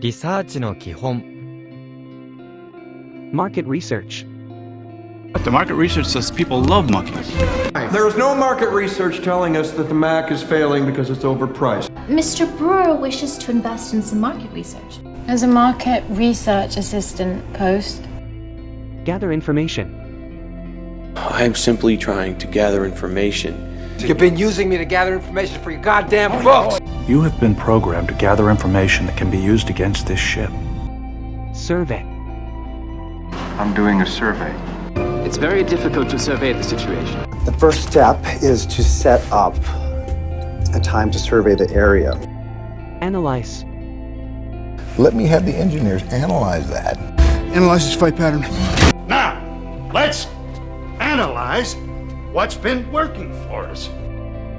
リサーチの基本 Market research. The market research says people love monkeys. There is no market research telling us that the Mac is failing because it's overpriced. Mr. Brewer wishes to invest in some market research. As a market research assistant post. Gather information. I'm simply trying to gather information. You've been using me to gather information for your goddamn books! You have been programmed to gather information that can be used against this ship. Survey. I'm doing a survey. It's very difficult to survey the situation. The first step is to set up a time to survey the area. Analyze. Let me have the engineers analyze that. Analyze this fight pattern. Now, let's analyze what's been working for us.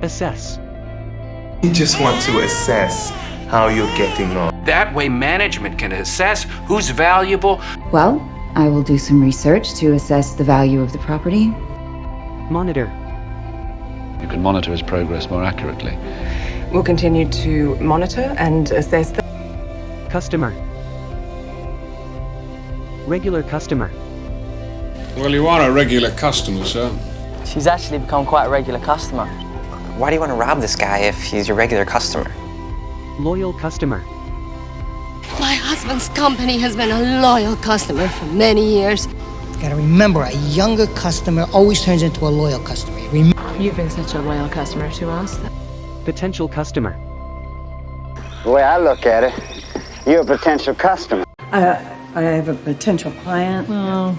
Assess. You just want to assess how you're getting on. That way management can assess who's valuable. Well, I will do some research to assess the value of the property. Monitor. You can monitor his progress more accurately. We'll continue to monitor and assess the Customer. Regular customer. Well, you are a regular customer, sir. She's actually become quite a regular customer. Why do you want to rob this guy if he's your regular customer? Loyal customer. My husband's company has been a loyal customer for many years. Gotta remember, a younger customer always turns into a loyal customer. You've been such a loyal customer to us. Potential customer. The way I look at it, you're a potential customer. I have a potential client. Oh,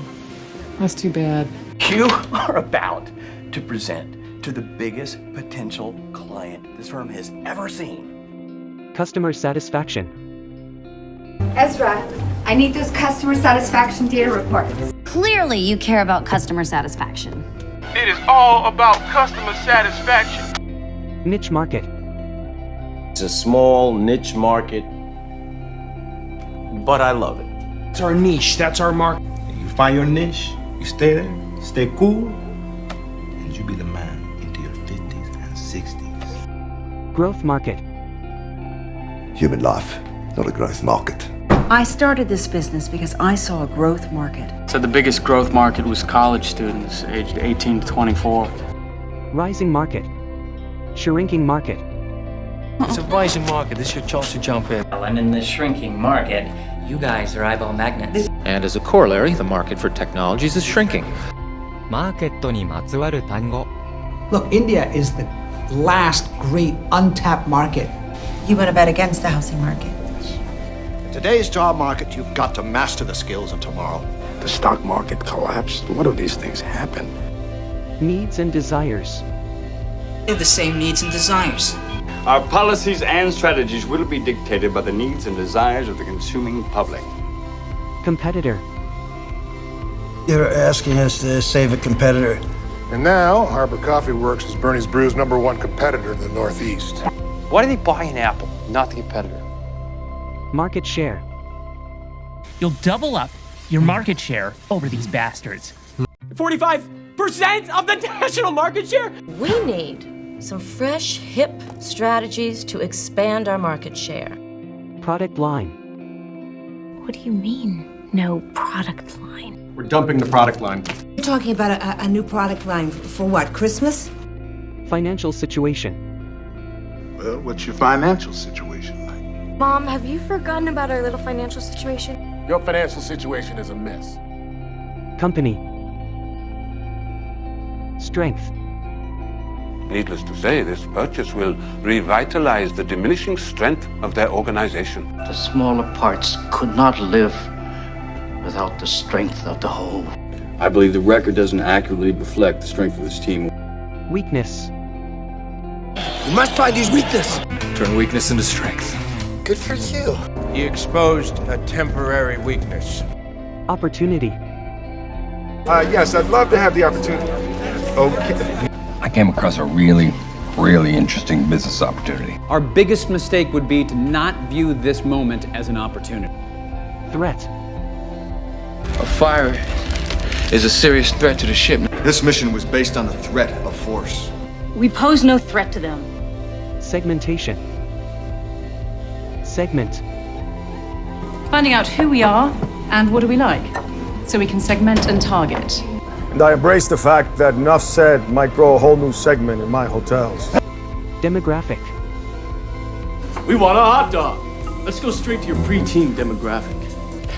that's too bad. You are about to present to the biggest potential client this firm has ever seen. Customer satisfaction. Ezra, I need those customer satisfaction data reports. Clearly, you care about customer satisfaction. It is all about customer satisfaction. Niche market. It's a small niche market, but I love it. It's our niche, that's our market. You find your niche, you stay there, stay cool, and you be the man into your 50s and 60s. Growth market. Human life, not a growth market. I started this business because I saw a growth market. So the biggest growth market was college students aged 18 to 24. Rising market. Shrinking market. It's a rising market. This is your chance to jump in. And in the shrinking market, you guys are eyeball magnets. And as a corollary, the market for technologies is shrinking. マーケットにまつわる単語 Look, India is the last great untapped market. You want to bet against the housing market? In today's job market, you've got to master the skills of tomorrow. The stock market collapsed. What do these things happen? Needs and desires. They have the same needs and desires. Our policies and strategies will be dictated by the needs and desires of the consuming public. Competitor. You're asking us to save a competitor. And now, Harbor Coffee Works is Bernie's Brew's #1 competitor in the Northeast. Why do they buy an Apple, not the competitor? Market share. You'll double up your market share over these bastards. 45% of the national market share? We need some fresh, hip strategies to expand our market share. Product line. What do you mean, no product line? We're dumping the product line. You're talking about a new product line for what, Christmas? Financial situation. Well, what's your financial situation like? Mom, have you forgotten about our little financial situation? Your financial situation is a mess. Company. Strength. Needless to say, this purchase will revitalize the diminishing strength of their organization. The smaller parts could not live without the strength of the whole. I believe the record doesn't accurately reflect the strength of this team. Weakness. You must find his weakness. Turn weakness into strength. Good for you. He exposed a temporary weakness. Opportunity. Yes, I'd love to have the opportunity. Okay. I came across a really interesting business opportunity. Our biggest mistake would be to not view this moment as an opportunity. Threat. A fire is a serious threat to the ship. This mission was based on the threat of force. We pose no threat to them. Segmentation. Segment. finding out who we are and what do we like, so we can segment and target. And I embrace the fact that enough said might grow a whole new segment in my hotels. Demographic. We want a hot dog. Let's go straight to your preteen demographic.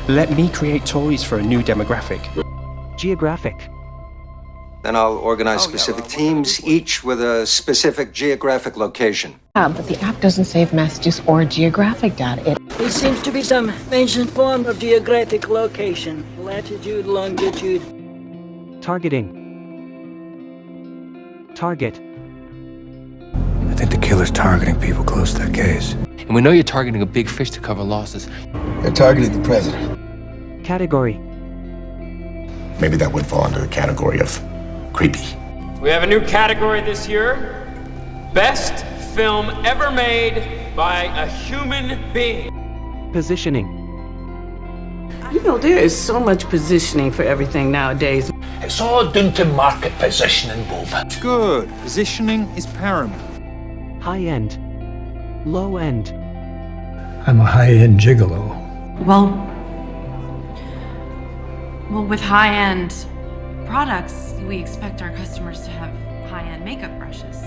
Let me create toys for a new demographic. Geographic. Then I'll organize specific teams, each with a specific geographic location. But the app doesn't save messages or geographic data. It seems to be some ancient form of geographic location. Latitude, longitude. Targeting. Target. I think the killer's targeting people close to their gaze. And we know you're targeting a big fish to cover losses. They're targeting the president. Category. Maybe that would fall under the category of creepy. We have a new category this year. Best film ever made by a human being. Positioning. You know, there is so much positioning for everything nowadays. It's all down to market positioning, Bob. Good. Positioning is paramount. High end. Low end. I'm a high-end gigolo. Well, with high-end products, we expect our customers to have high-end makeup brushes.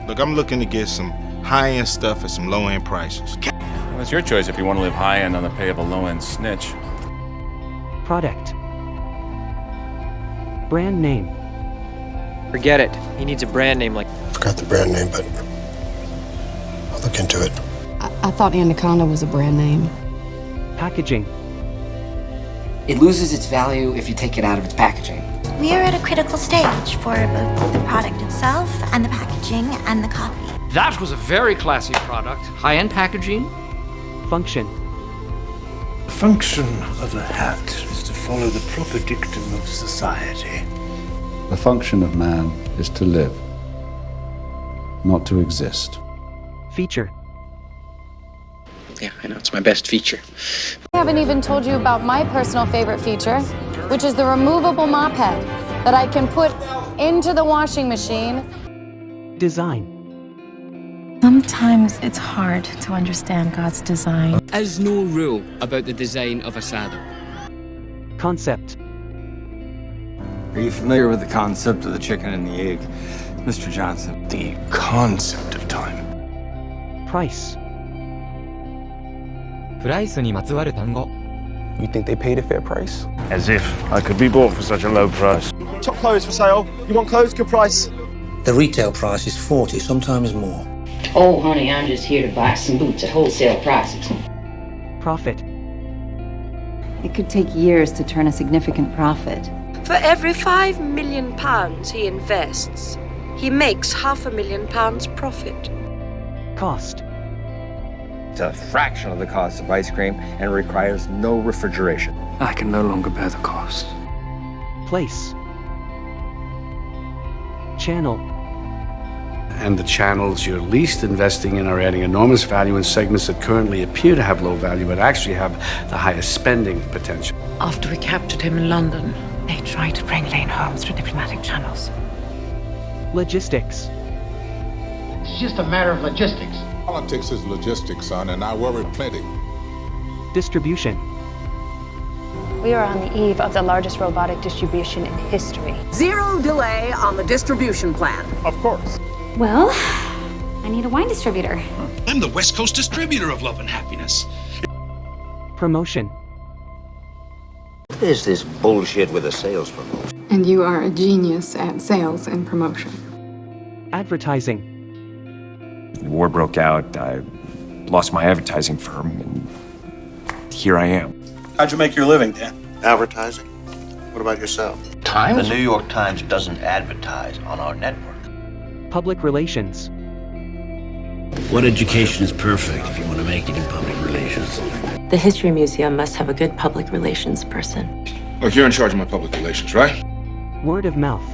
Look, I'm looking to get some high-end stuff at some low-end prices. Well, it's your choice if you want to live high-end on the pay of a low-end snitch. Product. Brand name. Forget it. He needs a brand name like... Forgot the brand name, but I'll look into it. I thought Anaconda was a brand name. Packaging. It loses its value if you take it out of its packaging. We are at a critical stage for both the product itself and the packaging and the copy. That was a very classy product. High-end packaging. Function. The function of the hat is to follow the proper dictum of society. The function of man is to live, not to exist. Feature. Yeah, I know, it's my best feature. I haven't even told you about my personal favorite feature, which is the removable mop head that I can put into the washing machine. Design. Sometimes it's hard to understand God's design. There's no rule about the design of a saddle. Concept. Are you familiar with the concept of the chicken and the egg, Mr. Johnson? The concept of time. Price. プライスにまつわる単語。 You think they paid a fair price? As if I could be bought for such a low price. Top clothes for sale. You want clothes? Good price. The retail price is 40, sometimes more. Oh, honey, I'm just here to buy some boots at wholesale prices. Profit. It could take years to turn a significant profit. For every £5 million he invests, he makes £500,000 profit. Cost. It's a fraction of the cost of ice cream and requires no refrigeration. I can no longer bear the cost. Place. Channel. And the channels you're least investing in are adding enormous value in segments that currently appear to have low value but actually have the highest spending potential. After we captured him in London, they tried to bring Lane home through diplomatic channels. Logistics. It's just a matter of logistics. Politics is logistics, son, and I worry plenty. Distribution. We are on the eve of the largest robotic distribution in history. Zero delay on the distribution plan. Of course. Well, I need a wine distributor. I'm the West Coast distributor of love and happiness. Promotion. What is this bullshit with a sales promotion? And you are a genius at sales and promotion. Advertising. The war broke out, I lost my advertising firm, and here I am. How'd you make your living, Dan? Advertising? What about yourself? Times? The New York Times doesn't advertise on our network. Public relations. What education is perfect if you want to make it in public relations? The History Museum must have a good public relations person. Look, you're in charge of my public relations, right? Word of mouth.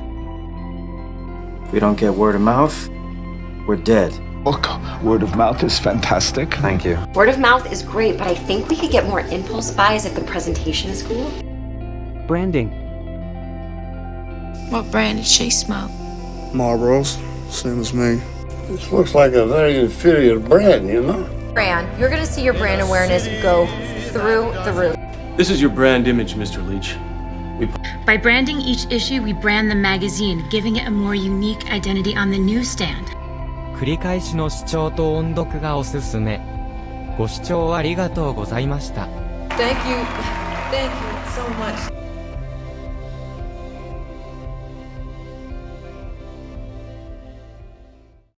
If we don't get word of mouth, we're dead. Look, word of mouth is fantastic. Thank you. Word of mouth is great, but I think we could get more impulse buys if the presentation is cool. Branding. What brand did she smoke? Marlboro's, same as me. This looks like a very inferior brand, you know? Brand, you're going to see your brand awareness go through the roof. This is your brand image, Mr. Leach. By branding each issue, we brand the magazine, giving it a more unique identity on the newsstand. 繰り返しの視聴と音読がおすすめ。ご視聴ありがとうございました。Thank you so much.